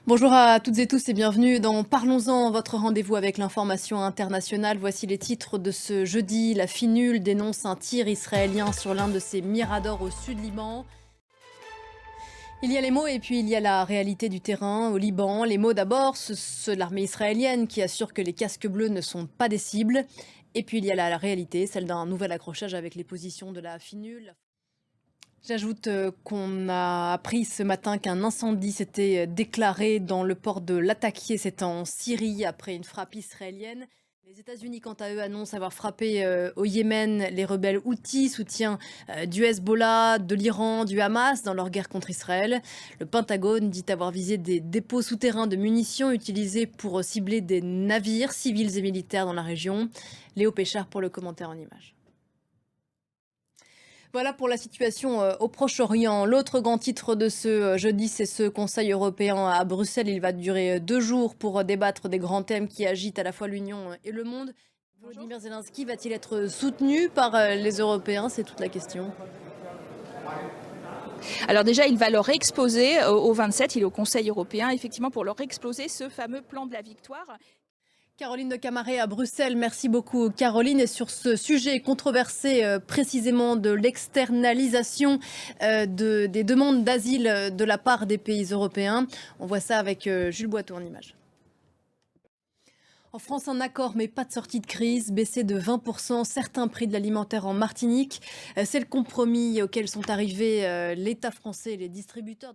Bonjour à toutes et tous et bienvenue dans Parlons-en, votre rendez-vous avec l'information internationale. Voici les titres de ce jeudi. La FINUL dénonce un tir israélien sur l'un de ses miradors au sud Liban. Il y a les mots et puis il y a la réalité du terrain au Liban. Les mots d'abord, ceux de l'armée israélienne qui assure que les casques bleus ne sont pas des cibles. Et puis il y a la réalité, celle d'un nouvel accrochage avec les positions de la FINUL. J'ajoute qu'on a appris ce matin qu'un incendie s'était déclaré dans le port de Latakia, c'est en Syrie, après une frappe israélienne. Les États-Unis, quant à eux, annoncent avoir frappé au Yémen les rebelles Houthis, soutien du Hezbollah, de l'Iran, du Hamas dans leur guerre contre Israël. Le Pentagone dit avoir visé des dépôts souterrains de munitions utilisés pour cibler des navires civils et militaires dans la région. Léo Péchard pour le commentaire en images. Voilà pour la situation au Proche-Orient. L'autre grand titre de ce jeudi, c'est ce Conseil européen à Bruxelles. Il va durer 2 jours pour débattre des grands thèmes qui agitent à la fois l'Union et le monde. Volodymyr Zelensky va-t-il être soutenu par les Européens? C'est toute la question. Alors déjà, il va leur exposer au 27, il est au Conseil européen, effectivement, pour leur exposer ce fameux plan de la victoire. Caroline de Camaret à Bruxelles, merci beaucoup Caroline. Et sur ce sujet controversé précisément de l'externalisation des demandes d'asile de la part des pays européens, on voit ça avec Jules Boiteau en image. En France, un accord, mais pas de sortie de crise, baissé de 20% certains prix de l'alimentaire en Martinique. C'est le compromis auquel sont arrivés l'État français et les distributeurs.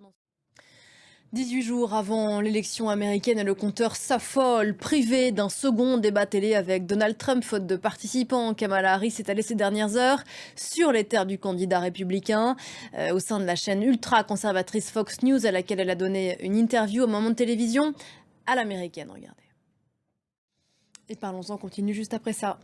18 jours avant l'élection américaine, le compteur s'affole, privé d'un second débat télé avec Donald Trump, faute de participants. Kamala Harris est allée ces dernières heures sur les terres du candidat républicain au sein de la chaîne ultra-conservatrice Fox News, à laquelle elle a donné une interview au moment de télévision à l'américaine. Regardez. Et parlons-en, continue juste après ça.